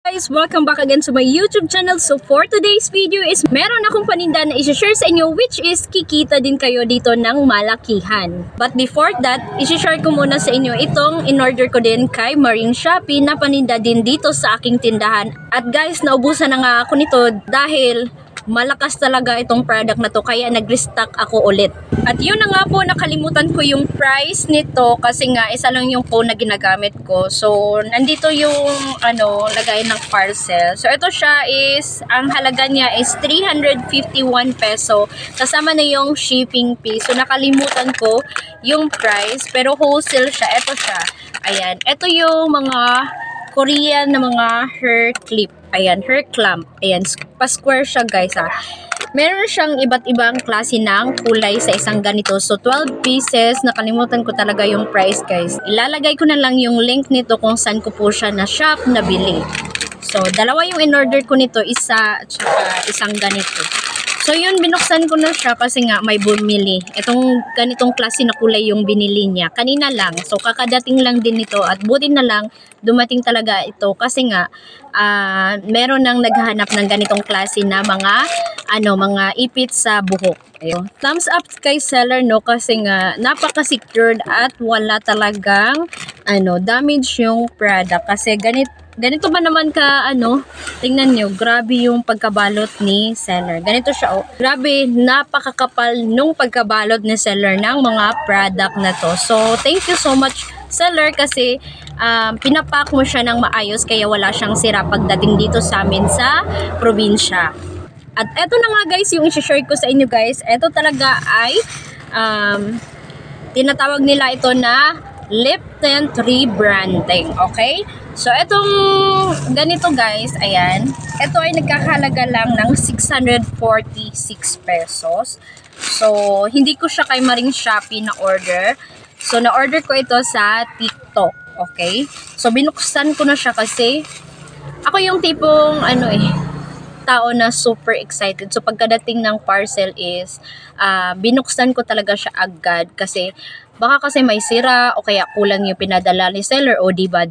Guys, welcome back again to my YouTube channel. So for today's video is meron akong paninda na i-share sa inyo, which is kikita din kayo dito ng malakihan. But before that, i-share ko muna sa inyo itong in-order ko din kay Marine Shopee na paninda din dito sa aking tindahan. At guys, naubusan na nga ako nito dahil malakas talaga itong product na to, kaya nag-restock ako ulit. At yun na nga po, nakalimutan ko yung price nito kasi nga isa lang yung phone na ginagamit ko. So nandito yung lagay ng parcel. So ito siya is, ang halaga niya is 351 peso kasama na yung shipping fee. So nakalimutan ko yung price pero wholesale siya. Ito siya. Ayan. Ito yung mga Korean na mga hair clip. Ayan, hair clamp. Ayan, pa-square siya guys ha. Meron siyang iba't ibang klase ng kulay sa isang ganito. So 12 pieces. Nakalimutan ko talaga yung price guys. Ilalagay ko na lang yung link nito kung saan ko po siya na shop nabili. So dalawa yung in-order ko nito. Isa at saka isang ganito. So yun, binuksan ko na siya kasi nga may bumili. Itong ganitong klase na kulay yung binili niya. Kanina lang. So kakadating lang din ito at buti na lang dumating talaga ito kasi nga meron nang naghahanap ng ganitong klase na mga ipit sa buhok. Ayun. Thumbs up kay seller no kasi nga napaka-secured at wala talagang damage yung product kasi ganito ba naman ka tingnan nyo, grabe yung pagkabalot ni seller. Ganito siya grabe, napakakapal nung pagkabalot ni seller ng mga product na to. So thank you so much seller kasi pinapak mo siya ng maayos kaya wala siyang sira pagdating dito sa amin sa probinsya. At eto na nga guys yung i-share ko sa inyo guys. Eto talaga ay tinatawag nila ito na lip tint rebranding. Okay? So etong ganito guys, ayan. Ito ay nagkakahalaga lang ng 646 pesos. So hindi ko siya kay Marine Shopee na order. So na-order ko ito sa TikTok. Okay? So binuksan ko na siya kasi ako yung tipong tao na super excited. So pagkadating ng parcel is binuksan ko talaga siya agad kasi baka kasi may sira o kaya kulang yung pinadala ni seller o diba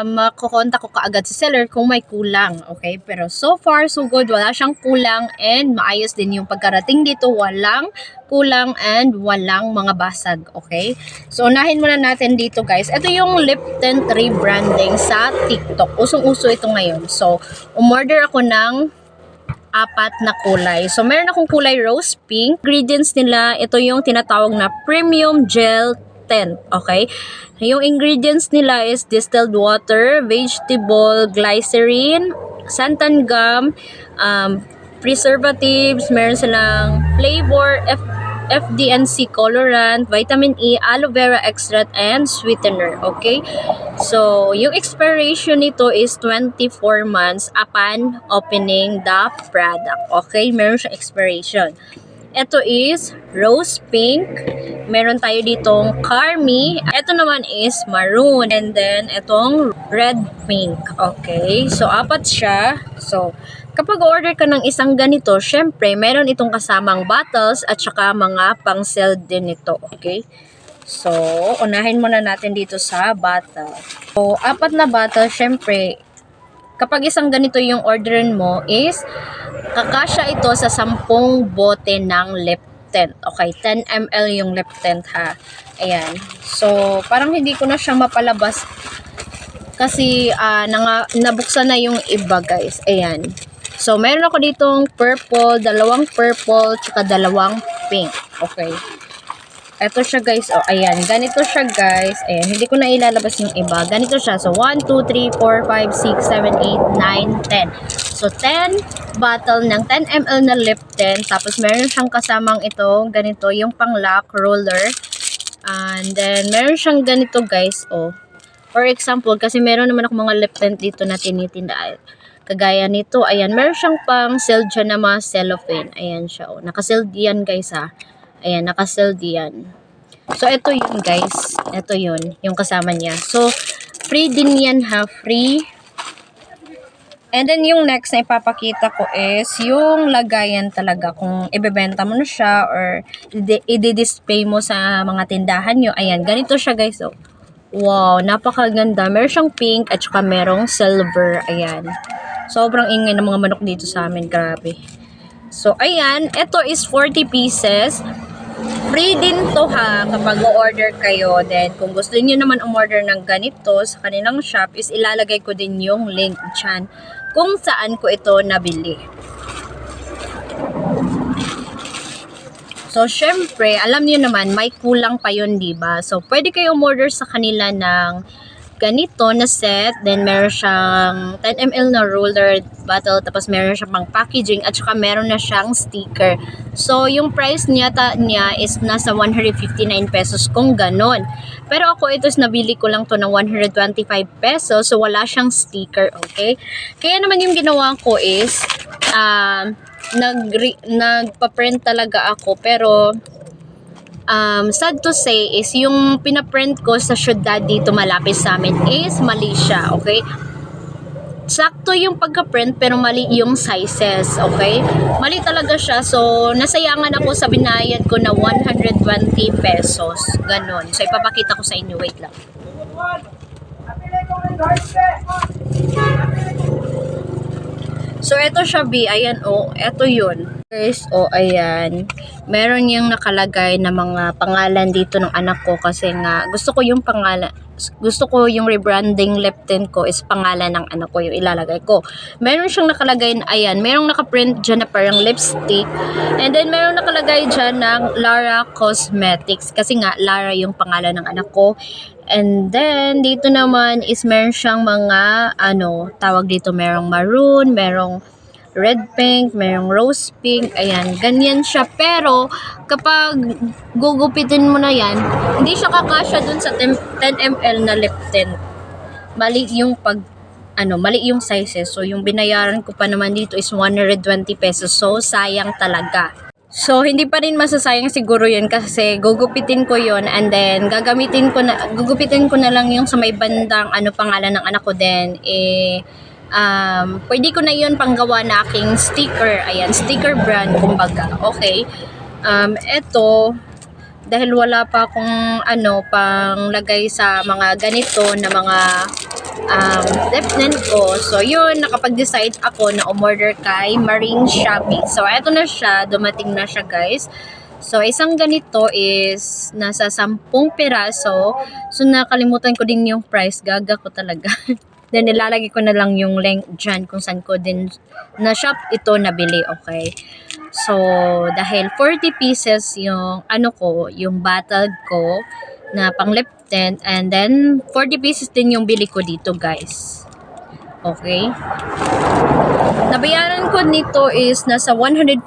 makukontak ko kaagad si seller kung may kulang. Okay? Pero so far so good, wala siyang kulang and maayos din yung pagkarating dito, walang kulang and walang mga basag. Okay? So unahin muna natin dito guys. Ito yung lip tint rebranding sa TikTok. Usong-uso ito ngayon. So umorder ako ng 4 na kulay. So meron akong kulay rose pink. Ingredients nila, ito yung tinatawag na premium gel tint. Okay? Yung ingredients nila is distilled water, vegetable glycerin, santan gum, preservatives, meron silang flavor, FDNC colorant, vitamin E, aloe vera extract, and sweetener. Okay? So, yung expiration nito is 24 months upon opening the product. Okay? Meron siyang expiration. Ito is rose pink. Meron tayo ditong carmy. Ito naman is maroon. And then, itong red pink. Okay? So, 4 siya. So, kapag order ka ng isang ganito, syempre, meron itong kasamang bottles at saka mga pang-sell din ito. Okay? So, unahin muna natin dito sa bottle. So, 4 na bottle, syempre, kapag isang ganito yung orderin mo is kakasya ito sa 10 bote ng lip tint. Okay, 10 ml yung lip tint ha. Ayan. So, parang hindi ko na siya mapalabas kasi nabuksan na yung iba guys. Ayan. So, meron ako ditong purple, 2 purple, tsaka 2 pink. Okay. Ito siya guys. Oh, ayan. Ganito siya guys. Ayan. Hindi ko na ilalabas yung iba. Ganito siya. So, 1, 2, 3, 4, 5, 6, 7, 8, 9, 10. So, 10 bottle ng 10 ml na lip tint. Tapos, meron siyang kasamang ito. Ganito. Yung pang-lock roller. And then, meron siyang ganito guys. Oh. For example, kasi meron naman ako mga lip tint dito na tinitinda. Kagaya nito. Ayan. Meron siyang pang-sealed dyan na mga cellophane. Ayan siya. Oh. Naka-sealed yan guys ha. Ayan, naka-sealed yan. So, ito yun guys. Ito yun, yung kasama niya. So, free din yan ha, free. And then, yung next na ipapakita ko is yung lagayan talaga. Kung ibebenta mo na siya or i-display mo sa mga tindahan nyo. Ayan, ganito siya guys. Oh. Wow, napakaganda. Meron siyang pink at saka merong silver. Ayan. Sobrang ingay ng mga manok dito sa amin. Grabe. So, ayan. Ito is 40 pieces. Free din to ha kapag o-order kayo. Then, kung gusto niyo naman umorder ng ganito sa kanilang shop, is ilalagay ko din yung link dyan kung saan ko ito nabili. So, syempre, alam niyo naman, may kulang pa yun, diba? So, pwede kayo umorder sa kanila ng ganito na set. Then, meron siyang 10 ml na roller bottle. Tapos, meron siyang pang packaging. At saka, meron na siyang sticker. So, yung price niya is nasa 159 pesos kung ganon. Pero ako, ito is nabili ko lang to ng 125 pesos. So, wala siyang sticker, okay? Kaya naman yung ginawa ko is, nagpa-print talaga ako, pero sad to say is yung pinaprint ko sa syudad dito malapit sa amin is mali siya, okay? Sakto yung pagka-print pero mali yung sizes, okay? Mali talaga siya, so nasayangan ako sa binayad ko na 120 pesos, ganon. So ipapakita ko sa inyo, wait lang. So, eto siya, B. Ayan, oh. Eto yun. First, oh, ayan. Meron yung nakalagay na mga pangalan dito ng anak ko kasi nga, gusto ko yung rebranding lip tint ko is pangalan ng anak ko yung ilalagay ko. Meron siyang nakalagay na, ayan, merong nakaprint dyan na parang lipstick. And then, meron nakalagay dyan ng Lara Cosmetics. Kasi nga, Lara yung pangalan ng anak ko. And then, dito naman is meron siyang mga, tawag dito, merong maroon, merong red pink, merong rose pink, ayan, ganyan siya. Pero, kapag gugupitin mo na yan, hindi siya kakasya dun sa 10 ml na lip tint. Mali yung mali yung sizes. So, yung binayaran ko pa naman dito is 120 pesos. So, sayang talaga. So, hindi pa rin masasayang siguro yun kasi gugupitin ko yun and then gugupitin ko na lang yung sa may bandang pangalan ng anak ko din. Pwede ko na yun panggawa na aking sticker. Ayan, sticker brand, kumbaga. Okay. Eto, dahil wala pa akong panglagay sa mga ganito na mga lip tint ko. So, yun, nakapag-decide ako na umorder kay Marine Shopping. So, eto na siya. Dumating na siya, guys. So, isang ganito is nasa 10 piraso. So, nakalimutan ko din yung price. Gaga ko talaga. Then, nilalagay ko na lang yung link dyan kung saan ko din na shop ito nabili, okay? So, dahil 40 pieces yung yung bottle ko na pang lip tint, and then 40 pieces din yung bili ko dito, guys. Okay? Nabayaran ko nito is nasa 144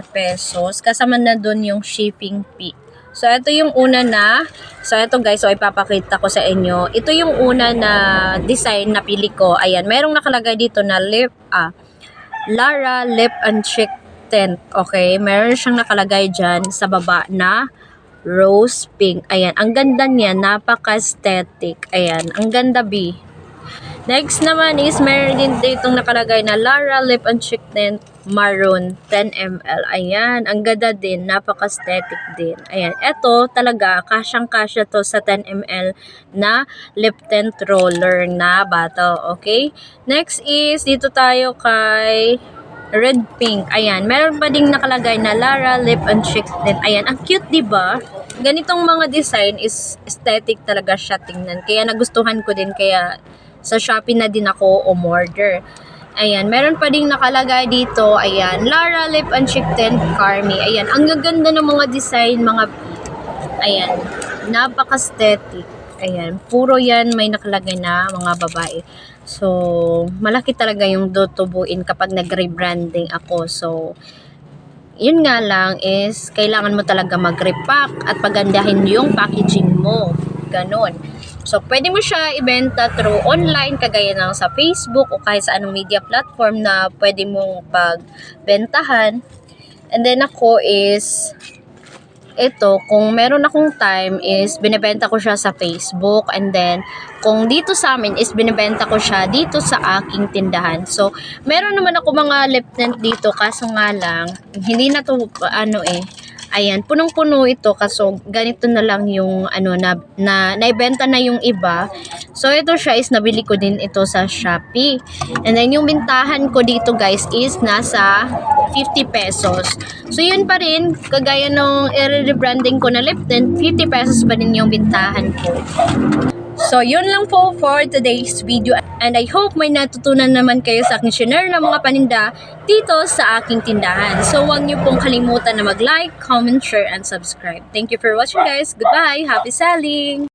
pesos kasama na dun yung shipping fee. So, ito yung una na. So, ito guys, so ipapakita ko sa inyo. Ito yung una na design na pili ko. Ayan, merong nakalagay dito na Lara Lip and Cheek Tint. Okay, meron siyang nakalagay dyan sa baba na rose pink. Ayan, ang ganda niya, napaka-aesthetic. Ayan, ang ganda, B. Next naman is meron din ditong nakalagay na Lara Lip and Cheek Tint Maroon 10 ml. Ayan, ang ganda din, napaka-aesthetic din. Ayan, eto talaga, kasyang-kasya to sa 10 ml na lip tint roller na bottle. Okay? Next is, dito tayo kay red pink. Ayan, meron pa ding nakalagay na Lara Lip and Cheek Tint. Ayan, ang cute, diba? Ganitong mga design is aesthetic talaga siya tingnan. Kaya nagustuhan ko din, kaya sa Shopee na din ako umorder. Ayan, meron pa ding nakalagay dito. Ayan, Lara Lip and Cheek Tint Carmi. Ayan, ang gaganda ng mga design, ayan, napaka-aesthetic. Ayan, puro yan may nakalagay na mga babae. So, malaki talaga yung tutubuin kapag nag-rebranding ako. So, yun nga lang is, kailangan mo talaga mag-repack at pagandahin yung packaging mo. Ganon. So, pwede mo siya ibenta through online, kagaya ng sa Facebook o kahit sa anong media platform na pwede mong pagbentahan. And then ako is, ito, kung meron akong time is binibenta ko siya sa Facebook, and then kung dito sa amin is binibenta ko siya dito sa aking tindahan. So, meron naman ako mga lip tint dito, kaso nga lang hindi na to Ayan, punong-puno ito kaso ganito na lang yung ano na naibenta na yung iba. So ito siya is nabili ko din ito sa Shopee. And then yung bintahan ko dito guys is nasa 50 pesos. So yun pa rin, kagaya nung i-rebranding ko na lip tint, 50 pesos pa rin yung bintahan ko. So, yun lang po for today's video. And I hope may natutunan naman kayo sa aking share ng mga paninda dito sa aking tindahan. So, huwag niyo pong kalimutan na mag-like, comment, share, and subscribe. Thank you for watching guys. Goodbye! Happy selling!